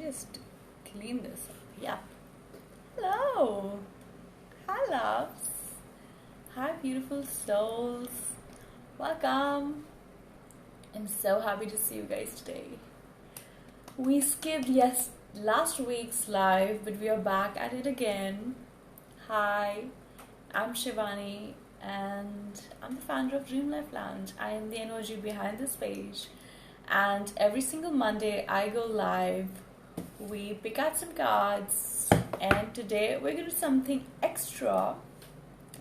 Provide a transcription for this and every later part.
just clean this up. Yeah. Hello. Hi, loves. Hi, beautiful souls. Welcome. I'm so happy to see you guys today. We skipped last week's live, but we are back at it again. Hi, I'm Shivani, and I'm the founder of Dream Life Lounge. I am the energy behind this page, and every single Monday I go live. We pick out some cards, and today we're going to do something extra,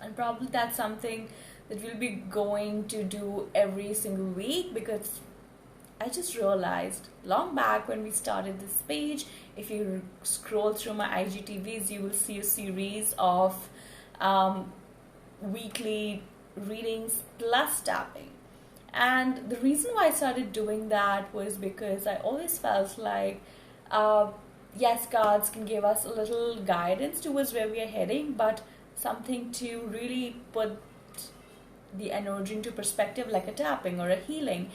and probably that's something that we'll be going to do every single week, because I just realized long back when we started this page, if you scroll through my IGTVs, you will see a series of weekly readings plus tapping. And the reason why I started doing that was because I always felt like, yes, cards can give us a little guidance towards where we are heading, but something to really put the energy into perspective, like a tapping or a healing.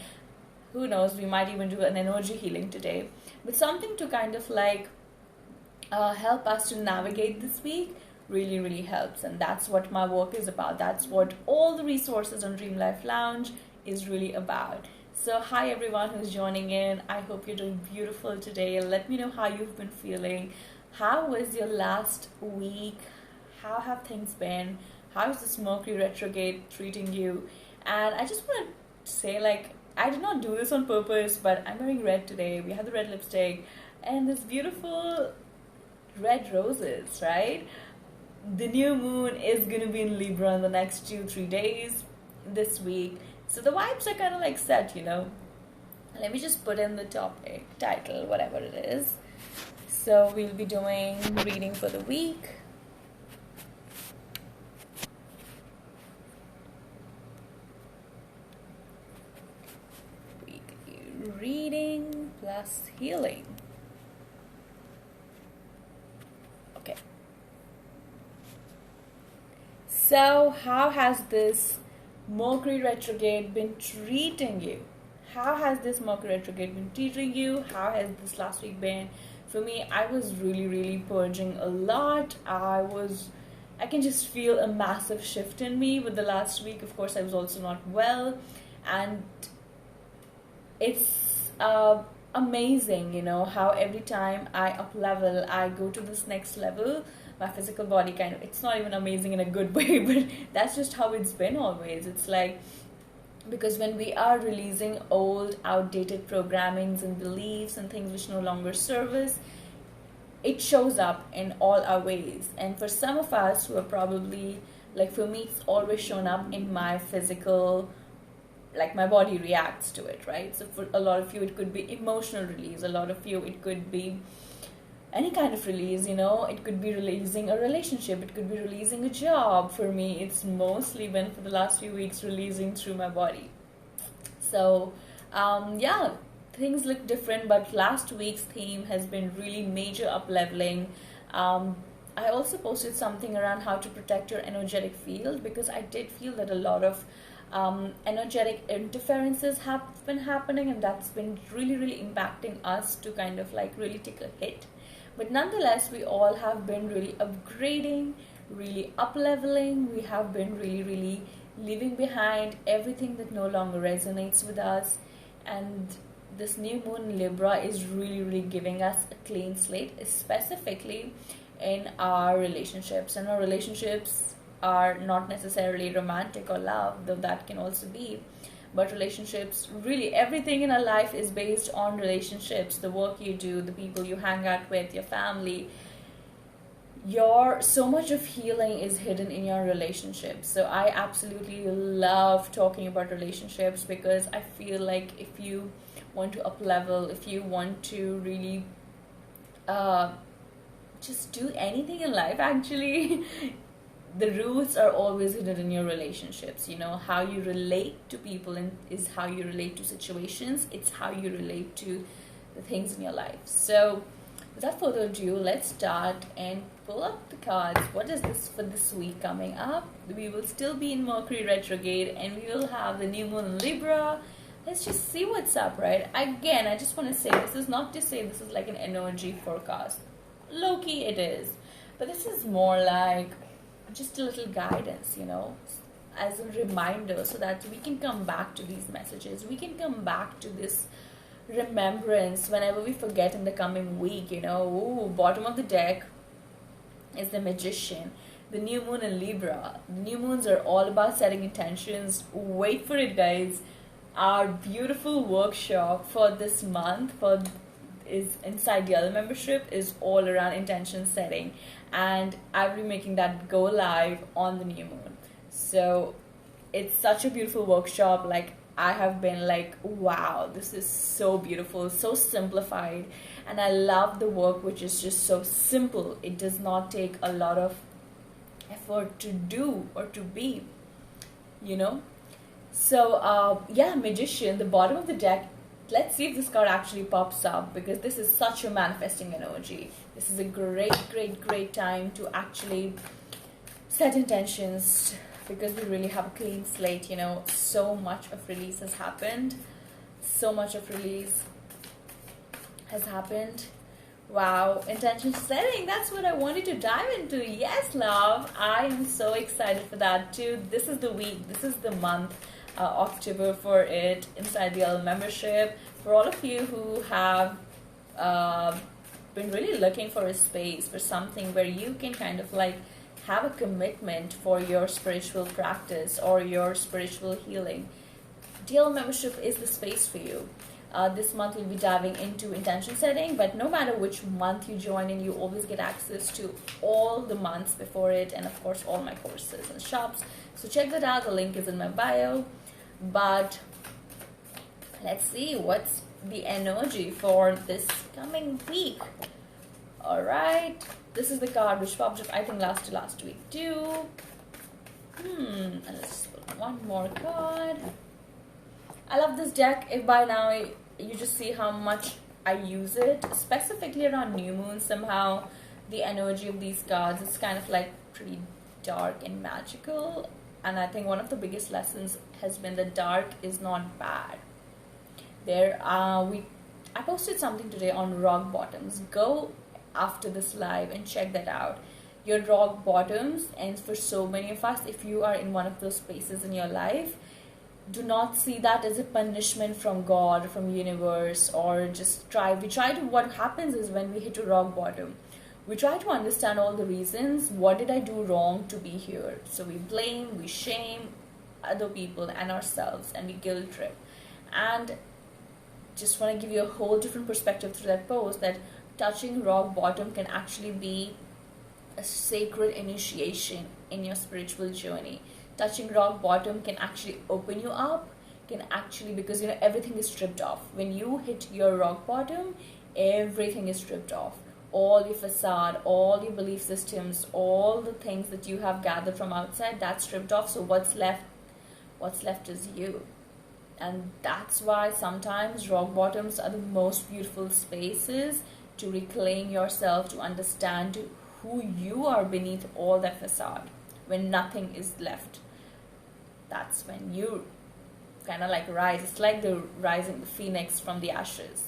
Who knows, we might even do an energy healing today, but something to kind of like help us to navigate this week really helps. And that's what my work is about. That's what all the resources on Dream Life Lounge is really about. So hi everyone who's joining in. I hope you're doing beautiful today. Let me know how you've been feeling. How was your last week? How have things been? How is this Mercury retrograde treating you? And I just want to say, like, I did not do this on purpose, but I'm wearing red today. We have the red lipstick and this beautiful red roses, right? The new moon is going to be in Libra in the next 2-3 days this week. So the vibes are kind of like set, you know. Let me just put in the topic, title, whatever it is. So we'll be doing reading for the week. Reading plus healing. Okay. So, how has this Mercury retrograde been treating you? How has this Mercury retrograde been treating you? How has this last week been? For me, I was really purging a lot. I can just feel a massive shift in me with the last week. Of course, I was also not well, and it's amazing, you know, how every time I up level, I go to this next level, my physical body kind of, it's not even amazing in a good way, but that's just how it's been always. It's like, because when we are releasing old, outdated programmings and beliefs and things which no longer serve us, it shows up in all our ways. And for some of us who are probably, like for me, it's always shown up in my physical, like my body reacts to it, right? So for a lot of you, it could be emotional release. A lot of you, it could be any kind of release, you know. It could be releasing a relationship. It could be releasing a job. For me, it's mostly been for the last few weeks releasing through my body. So, yeah, things look different, but last week's theme has been really major up-leveling. I also posted something around how to protect your energetic field, because I did feel that a lot of energetic interferences have been happening, and that's been really impacting us to kind of like really take a hit. But nonetheless, we all have been really upgrading, really up-leveling. We have been really leaving behind everything that no longer resonates with us. And this new moon in Libra is really giving us a clean slate, specifically in our relationships. And our relationships are not necessarily romantic or love, though that can also be. But relationships, really everything in our life is based on relationships. The work you do, the people you hang out with, your family. So much of healing is hidden in your relationships. So I absolutely love talking about relationships, because I feel like if you want to up level, if you want to really just do anything in life, actually, the roots are always hidden in your relationships. You know, how you relate to people is how you relate to situations. It's how you relate to the things in your life. So without further ado, let's start and pull up the cards. What is this for this week coming up? We will still be in Mercury retrograde, and we will have the new moon in Libra, let's just see what's up, right? Again, I just want to say this is not to say this is like an energy forecast. Low key, it is. But this is more like just a little guidance, as a reminder so that we can come back to these messages. We can come back to this remembrance whenever we forget in the coming week, Ooh, bottom of the deck is the Magician. The new moon in Libra. New moons are all about setting intentions. Wait for it, guys. Our beautiful workshop for this month is inside the other membership is all around intention setting, and I'll be making that go live on the new moon. So it's such a beautiful workshop. Like, I have been like, wow, this is so beautiful, so simplified, and I love the work which is just so simple. It does not take a lot of effort to do or to be, So yeah, Magician, the bottom of the deck. Let's see if this card actually pops up, because this is such a manifesting energy. This is a great time to actually set intentions, because we really have a clean slate, So much of release has happened. So much of release has happened. Wow, intention setting, that's what I wanted to dive into. Yes, love, I am so excited for that too. This is the week, this is the month, October, for it inside the L membership. For all of you who have been really looking for a space, for something where you can kind of like have a commitment for your spiritual practice or your spiritual healing, DL membership is the space for you. This month we'll be diving into intention setting, but no matter which month you join in, you always get access to all the months before it, and of course all my courses and shops. So check that out, the link is in my bio. But let's see what's the energy for this coming week. Alright, this is the card which popped up, I think, last week too. And let's put one more card. I love this deck. If by now you just see how much I use it, specifically around new moon, somehow the energy of these cards is kind of like pretty dark and magical. And I think one of the biggest lessons has been that dark is not bad. I posted something today on rock bottoms. Go after this live and check that out. Your rock bottoms, and for so many of us, if you are in one of those spaces in your life, do not see that as a punishment from God, from universe, or just what happens is when we hit a rock bottom, we try to understand all the reasons. What did I do wrong to be here? So we blame, we shame other people and ourselves, and we guilt trip. And just want to give you a whole different perspective through that post, that touching rock bottom can actually be a sacred initiation in your spiritual journey. Touching rock bottom can actually open you up, because everything is stripped off. When you hit your rock bottom, everything is stripped off. All your facade, all your belief systems, all the things that you have gathered from outside, that's stripped off. So what's left? What's left is you. And that's why sometimes rock bottoms are the most beautiful spaces to reclaim yourself, to understand who you are beneath all that facade. When nothing is left, that's when you kind of like rise. It's like the rising the phoenix from the ashes,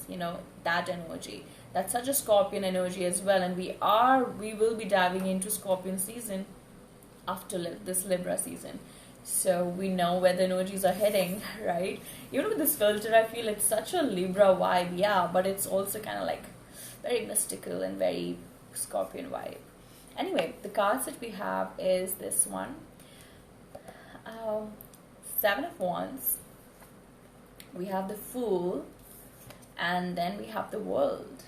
that energy. That's such a Scorpion energy as well, and we will be diving into Scorpion season after this Libra season. So we know where the energies are heading, right? Even with this filter, I feel it's such a Libra vibe, yeah, but it's also kind of like very mystical and very Scorpion vibe. Anyway, the cards that we have is this one. 7 of Wands. We have the Fool. And then we have the World.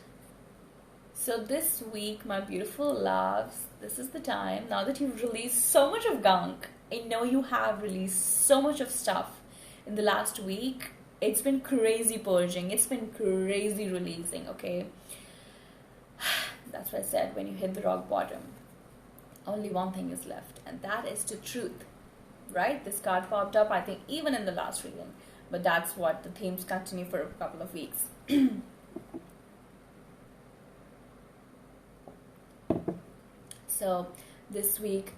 So this week, my beautiful loves, this is the time. Now that you've released so much of gunk, I know you have released so much of stuff in the last week. It's been crazy purging. It's been crazy releasing, okay? That's what I said, when you hit the rock bottom, only one thing is left, and that is the truth, right? This card popped up, I think, even in the last reading, but that's what the themes continue for a couple of weeks. So this week,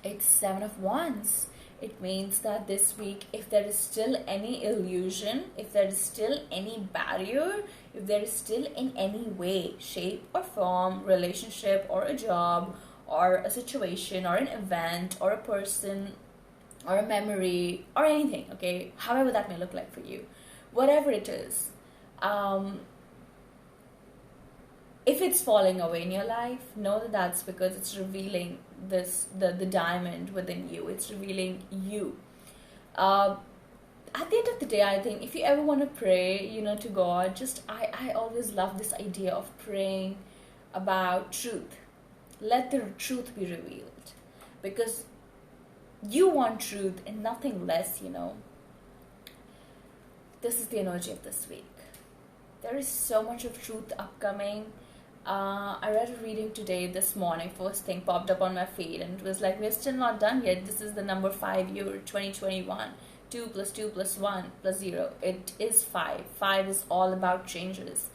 it's 7 of Wands. It means that this week, if there is still any illusion, if there is still any barrier, if there is still in any way, shape or form, relationship or a job or a situation or an event or a person or a memory or anything, okay, however that may look like for you, whatever it is, if it's falling away in your life, know that that's because it's revealing the diamond within you. It's revealing you. At the end of the day, I think if you ever want to pray, to God, I always love this idea of praying about truth. Let the truth be revealed, because you want truth and nothing less. This is the energy of this week. There is so much of truth upcoming. I read a reading today, this morning, first thing popped up on my feed, and it was like, we're still not done yet. This is the number 5 year, 2021. 2 plus 2 plus 1 plus 0. It is 5. 5 is all about changes.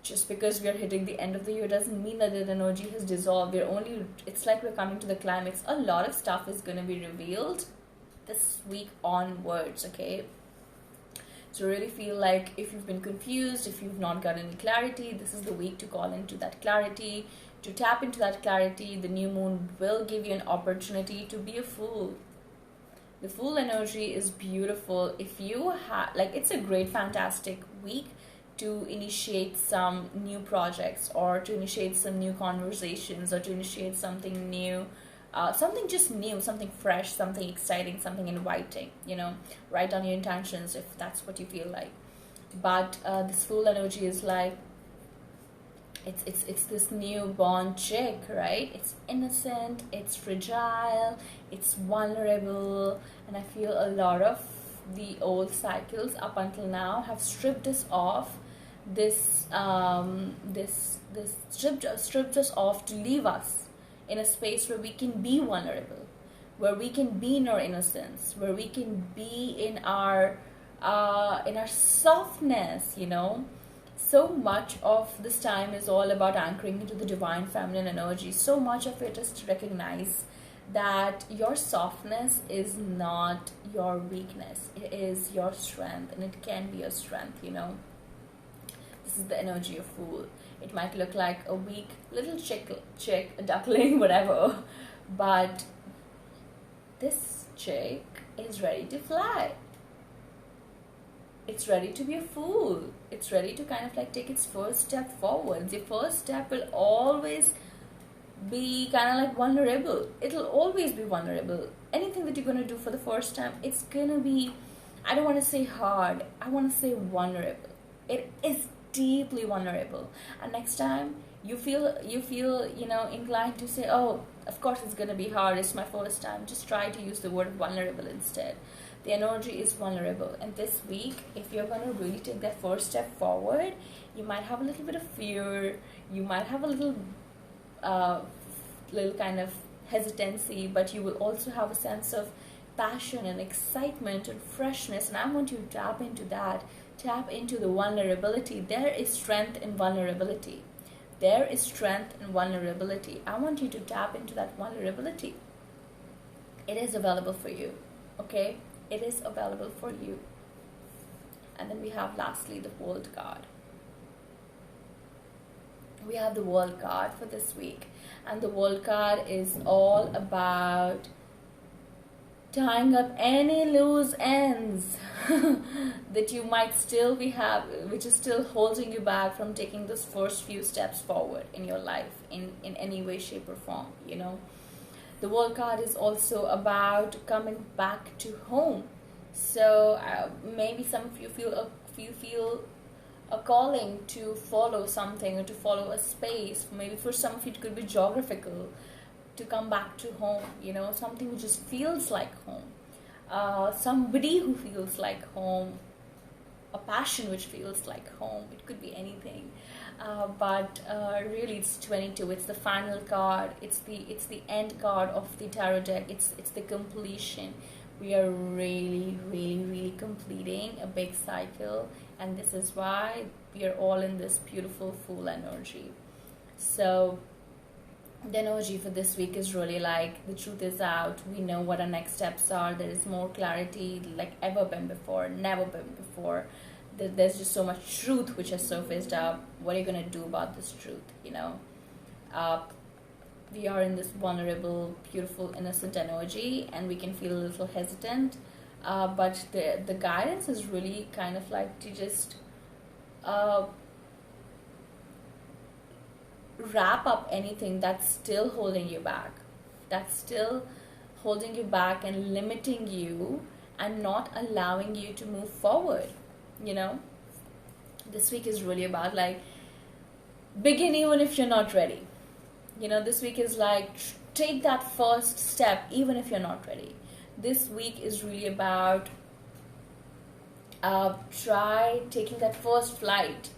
Just because we are hitting the end of the year doesn't mean that the energy has dissolved. It's like we're coming to the climax. A lot of stuff is going to be revealed this week onwards, okay? So really feel like if you've been confused, if you've not got any clarity, this is the week to call into that clarity, to tap into that clarity. The new moon will give you an opportunity to be a fool. The Fool energy is beautiful. If you have, it's a great, fantastic week to initiate some new projects, or to initiate some new conversations, or to initiate something new, something just new, something fresh, something exciting, something inviting. Write down your intentions if that's what you feel like. But this Fool energy is like, it's this newborn chick, right? It's innocent, it's fragile, it's vulnerable, and I feel a lot of the old cycles up until now have stripped us off stripped us off to leave us in a space where we can be vulnerable, where we can be in our innocence, where we can be in our softness. So much of this time is all about anchoring into the divine feminine energy. So much of it is to recognize that your softness is not your weakness. It is your strength, and it can be your strength. This is the energy of Fool. It might look like a weak little chick, a duckling, whatever, but this chick is ready to fly. It's ready to be a fool. It's ready to kind of take its first step forward. The first step will always be kind of vulnerable. It'll always be vulnerable. Anything that you're going to do for the first time, it's going to be, I don't want to say hard, I want to say vulnerable. It is deeply vulnerable. And next time you feel inclined to say, oh, of course it's going to be hard, it's my first time, just try to use the word vulnerable instead. The energy is vulnerable, and this week, if you're going to really take that first step forward, you might have a little bit of fear, you might have a little kind of hesitancy, but you will also have a sense of passion and excitement and freshness, and I want you to tap into that. Tap into the vulnerability. There is strength in vulnerability. There is strength in vulnerability. I want you to tap into that vulnerability. It is available for you, okay? It is available for you. And then we have lastly the World card. We have the World card for this week, and the World card is all about tying up any loose ends that you might still which is still holding you back from taking those first few steps forward in your life in any way, shape or form. The World card is also about coming back to home. So maybe some of you feel a calling to follow something, or to follow a space. Maybe for some of you it could be geographical, to come back to home, something which just feels like home. Somebody who feels like home, a passion which feels like home. It could be anything. But really it's 22. It's the final card. It's the end card of the tarot deck. It's the completion. We are really, really, really completing a big cycle, and this is why we are all in this beautiful Fool energy. So The energy for this week is really like the truth is out. We know what our next steps are. There is more clarity like ever been before, never been before. There's just so much truth which has surfaced up. What are you gonna do about this truth? Uh, we are in this vulnerable, beautiful, innocent energy, and we can feel a little hesitant. But the guidance is really kind of like to just uh, wrap up anything that's still holding you back, that's still holding you back and limiting you and not allowing you to move forward. You know, this week is really about like begin even if you're not ready. This week is like take that first step even if you're not ready. This week is really about try taking that first flight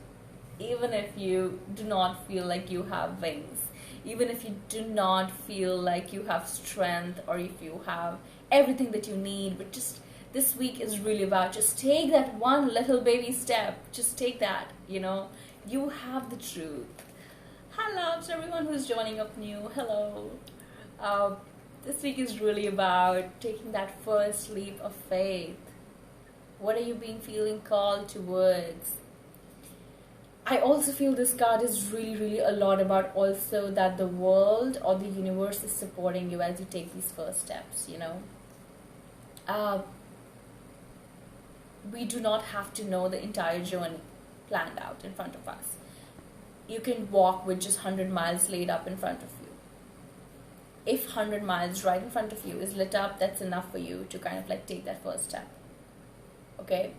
even if you do not feel like you have wings, even if you do not feel like you have strength or if you have everything that you need. But just this week is really about just take that one little baby step. Just take that. You have the truth. Hello to everyone who's joining up new. Hello. This week is really about taking that first leap of faith. What are you being feeling called towards? I also feel this card is really, really a lot about also that the world or the universe is supporting you as you take these first steps, We do not have to know the entire journey planned out in front of us. You can walk with just 100 miles laid up in front of you. If 100 miles right in front of you is lit up, that's enough for you to kind of like take that first step. Okay?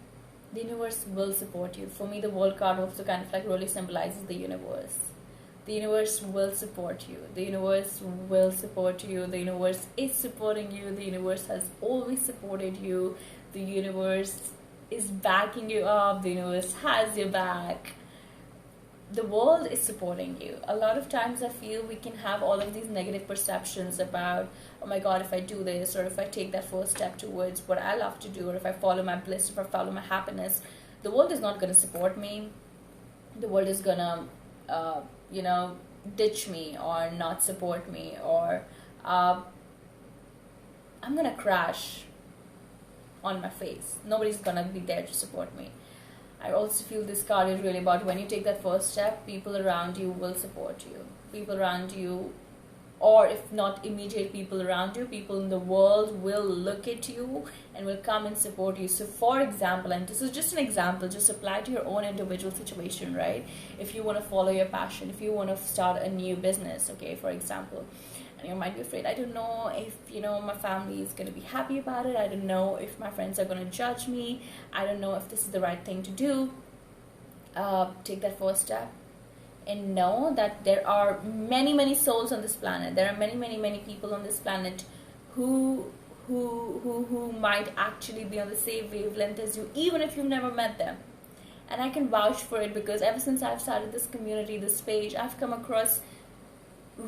The universe will support you. For me, the world card also kind of like really symbolizes the universe. The universe will support you. The universe will support you. The universe is supporting you. The universe has always supported you. The universe is backing you up. The universe has your back. The world is supporting you. A lot of times I feel we can have all of these negative perceptions about, oh my god, if I do this, or if I take that first step towards what I love to do, or if I follow my bliss, if I follow my happiness, the world is not going to support me. The world is going to, ditch me or not support me, or I'm going to crash on my face. Nobody's going to be there to support me. I also feel this card is really about when you take that first step, people around you will support you. People around you, or if not immediate people around you, people in the world will look at you and will come and support you. So for example, and this is just an example, just apply to your own individual situation, right? If you want to follow your passion, if you want to start a new business, okay, for example, and you might be afraid, I don't know if my family is going to be happy about it, I don't know if my friends are going to judge me, I don't know if this is the right thing to do. Take that first step and know that there are many souls on this planet. There are many people on this planet who might actually be on the same wavelength as you, even if you've never met them. And I can vouch for it because ever since I've started this community, this page, I've come across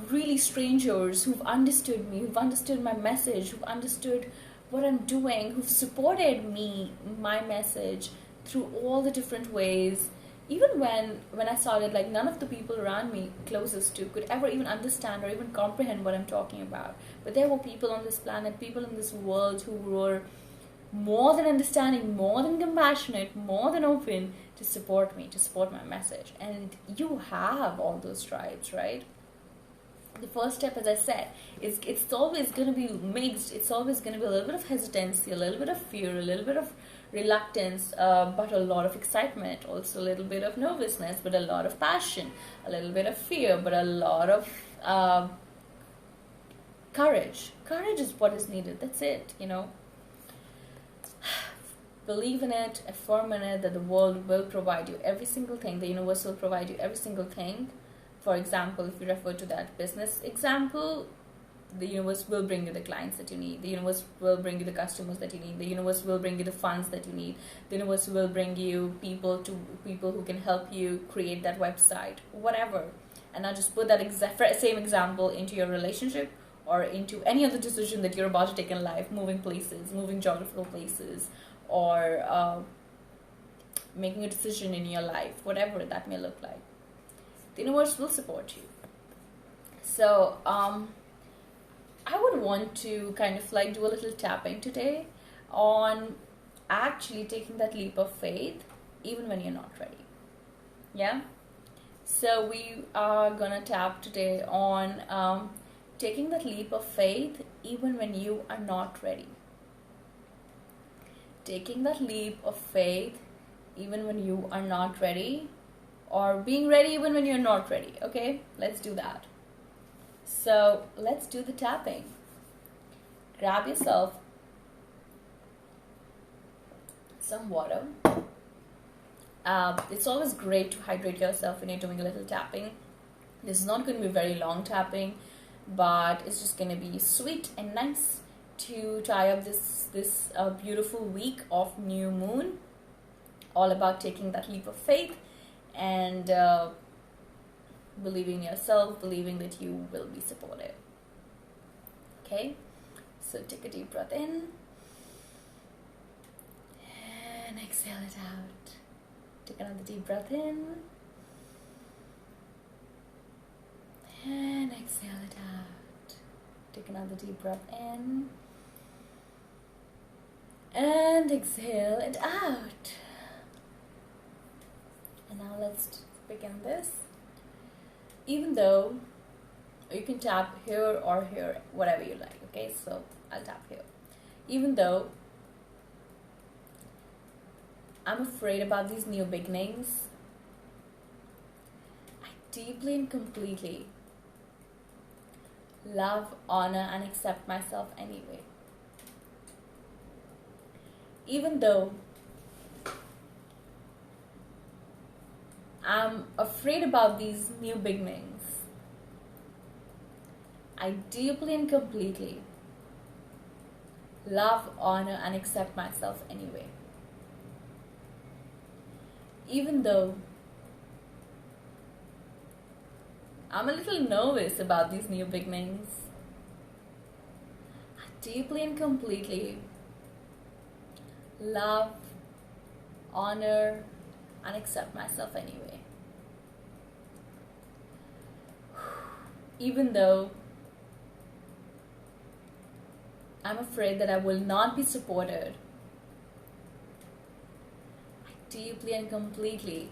really strangers who've understood me, who've understood my message, who've understood what I'm doing, who've supported me, my message through all the different ways. Even when I started, like none of the people around me closest to could ever even understand or even comprehend what I'm talking about. But there were people on this planet, people in this world who were more than understanding, more than compassionate, more than open to support me, to support my message. And you have all those tribes, right? The first step, as I said, is it's always going to be mixed. It's always going to be a little bit of hesitancy, a little bit of fear, a little bit of reluctance, but a lot of excitement, also a little bit of nervousness, but a lot of passion, a little bit of fear, but a lot of courage. Courage is what is needed. That's it, Believe in it, affirm in it, that the world will provide you every single thing. The universe will provide you every single thing. For example, if you refer to that business example, the universe will bring you the clients that you need. The universe will bring you the customers that you need. The universe will bring you the funds that you need. The universe will bring you people who can help you create that website, whatever. And now just put that same example into your relationship or into any other decision that you're about to take in life, moving places, moving geographical places, or making a decision in your life, whatever that may look like. The universe will support you. So, I would want to kind of like do a little tapping today on actually taking that leap of faith even when you're not ready. Yeah? So, we are gonna tap today on taking that leap of faith even when you are not ready. Taking that leap of faith even when you are not ready, or being ready even when you're not ready. Okay, let's do that. So let's do the tapping. Grab yourself some water. It's always great to hydrate yourself when you're doing a little tapping. This is not going to be very long tapping, but it's just going to be sweet and nice to tie up this beautiful week of new moon. All about taking that leap of faith and believing in yourself, believing that you will be supported. Okay, so take a deep breath in and exhale it out. Take another deep breath in and exhale it out. Take another deep breath in and exhale it out. And now let's begin this. Even though you can tap here or here, whatever you like. Okay, so I'll tap here. Even though I'm afraid about these new beginnings, I deeply and completely love, honor, and accept myself anyway. Even though I'm afraid about these new beginnings, I deeply and completely love, honor, and accept myself anyway. Even though I'm a little nervous about these new beginnings, I deeply and completely love, honor, and accept myself anyway. Even though I'm afraid that I will not be supported, I deeply and completely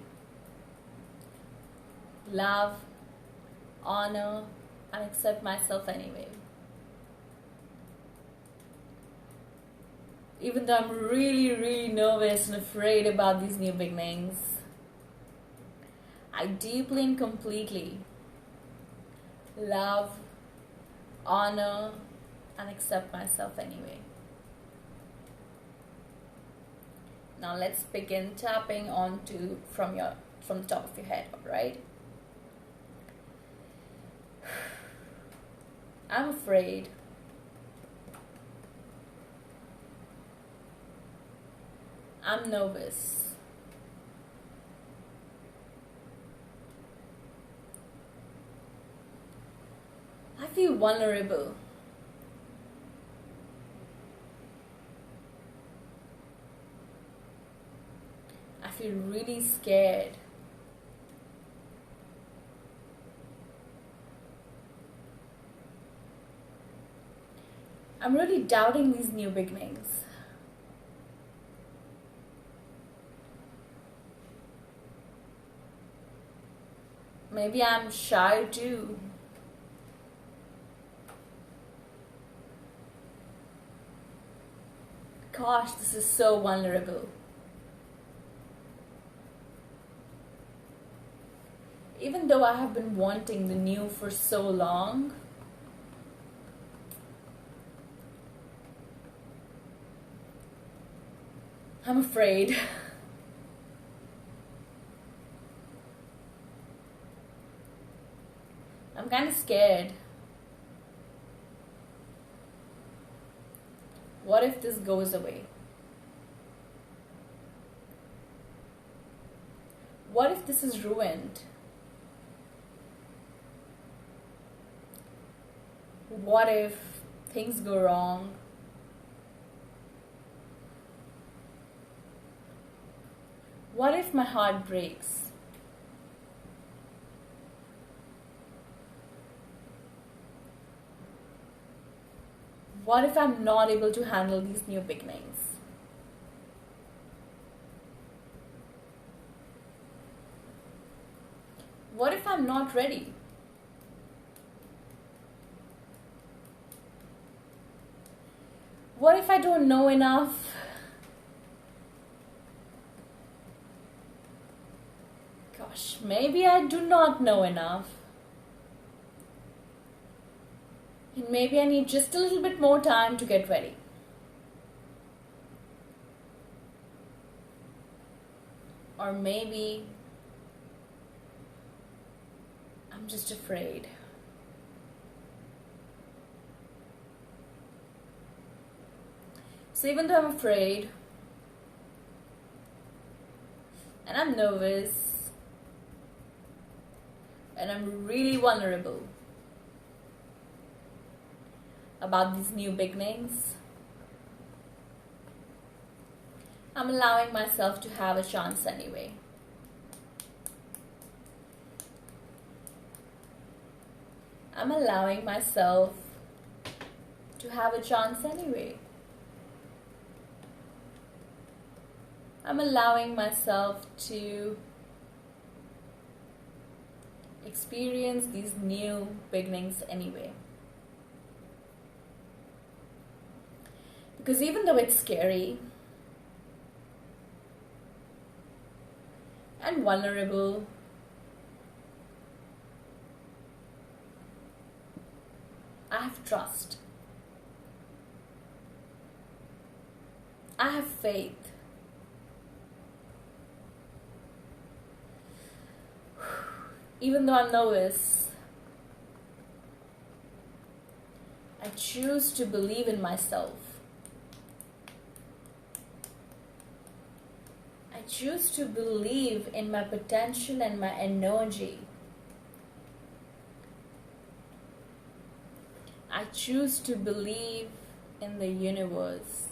love, honor, and accept myself anyway. Even though I'm really nervous and afraid about these new beginnings, I deeply and completely love, honor, and accept myself anyway. Now let's begin tapping onto from the top of your head, alright? I'm afraid. I'm nervous. I feel vulnerable. I feel really scared. I'm really doubting these new beginnings. Maybe I'm shy too. Gosh, this is so vulnerable. Even though I have been wanting the new for so long, I'm afraid. I'm kind of scared. What if this goes away? What if this is ruined? What if things go wrong? What if my heart breaks? What if I'm not able to handle these new beginnings? What if I'm not ready? What if I don't know enough? Gosh, maybe I do not know enough. And maybe I need just a little bit more time to get ready. Or maybe I'm just afraid. So even though I'm afraid and I'm nervous and I'm really vulnerable about these new beginnings, I'm allowing myself to have a chance anyway. I'm allowing myself to have a chance anyway. I'm allowing myself to experience these new beginnings anyway. Because even though it's scary and vulnerable, I have trust. I have faith. Even though I'm nervous, I choose to believe in myself. I choose to believe in my potential and my energy. I choose to believe in the universe.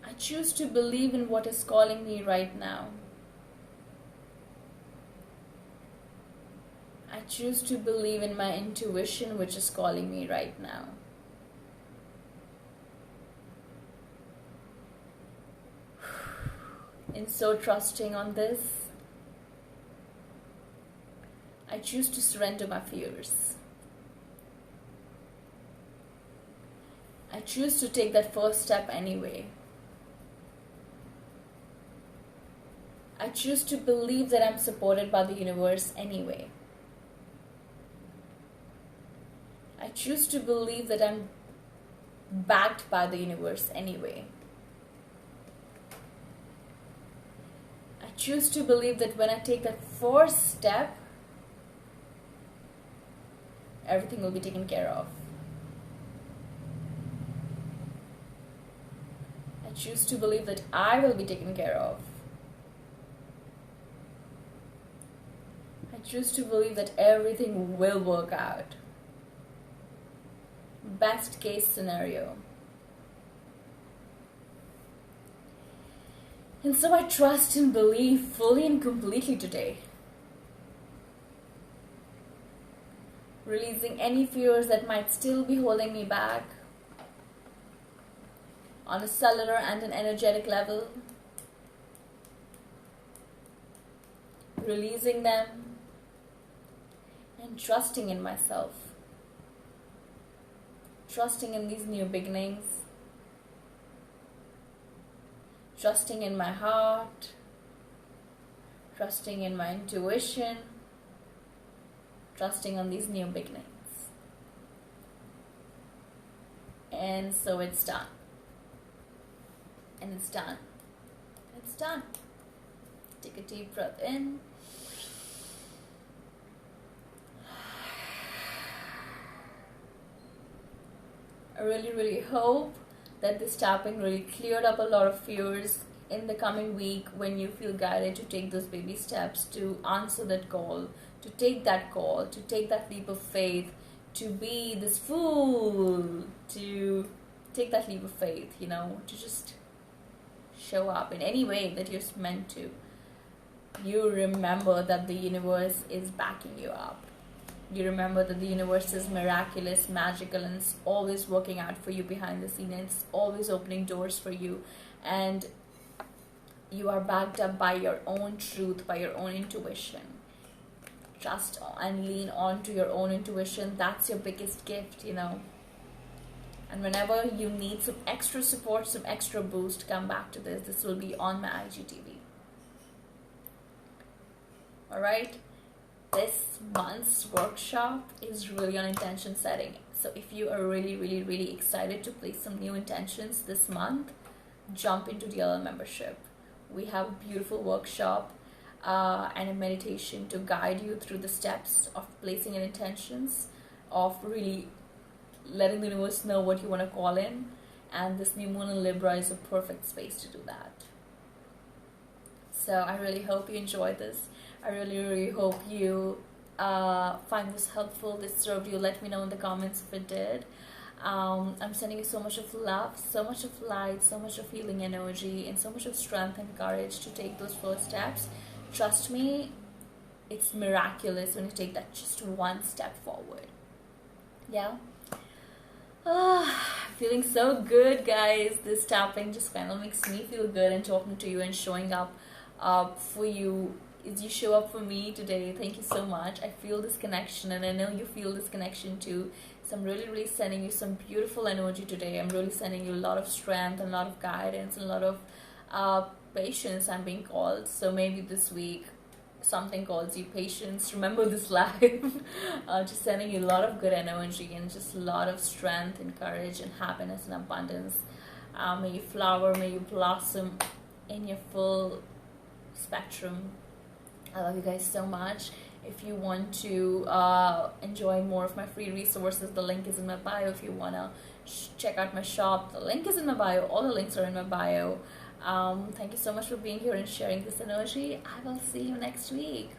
I choose to believe in what is calling me right now. I choose to believe in my intuition, which is calling me right now. In so trusting on this, I choose to surrender my fears. I choose to take that first step anyway. I choose to believe that I'm supported by the universe anyway. I choose to believe that I'm backed by the universe anyway. I choose to believe that when I take that first step, everything will be taken care of. I choose to believe that I will be taken care of. I choose to believe that everything will work out. Best case scenario. And so I trust and believe fully and completely today. Releasing any fears that might still be holding me back on a cellular and an energetic level. Releasing them and trusting in myself. Trusting in these new beginnings. Trusting in my heart. Trusting in my intuition. Trusting on these new beginnings. And so it's done. And it's done. It's done. Take a deep breath in. I really hope that this tapping really cleared up a lot of fears in the coming week when you feel guided to take those baby steps, to answer that call, to take that call, to take that leap of faith, to be this fool, to take that leap of faith, to just show up in any way that you're meant to. You remember that the universe is backing you up. You remember that the universe is miraculous, magical, and it's always working out for you behind the scene, and it's always opening doors for you. And you are backed up by your own truth, by your own intuition. Trust and lean on to your own intuition. That's your biggest gift, you know. And whenever you need some extra support, some extra boost, come back to this. This will be on my IGTV. Alright? This month's workshop is really on intention setting. So if you are really excited to place some new intentions this month, jump into DLL membership. We have a beautiful workshop and a meditation to guide you through the steps of placing in intentions, of really letting the universe know what you want to call in. And this new moon in Libra is a perfect space to do that. So I really hope you enjoyed this. I really hope you find this helpful, this served you. Let me know in the comments if it did. I'm sending you so much of love, so much of light, so much of healing energy, and so much of strength and courage to take those first steps. Trust me, it's miraculous when you take that just one step forward. Yeah? Feeling so good, guys. This tapping just kind of makes me feel good, and talking to you and showing up for you as you show up for me today. Thank you so much. I feel this connection, and I know you feel this connection too. So I'm really sending you some beautiful energy today. I'm really sending you a lot of strength and a lot of guidance and a lot of patience. I'm being called. So maybe this week something calls you patience. Remember this life. Just sending you a lot of good energy and just a lot of strength and courage and happiness and abundance. May you flower, may you blossom in your full spectrum. I love you guys so much. If you want to enjoy more of my free resources, the link is in my bio. If you want to check out my shop, the link is in my bio. All the links are in my bio. Thank you so much for being here and sharing this energy. I will see you next week.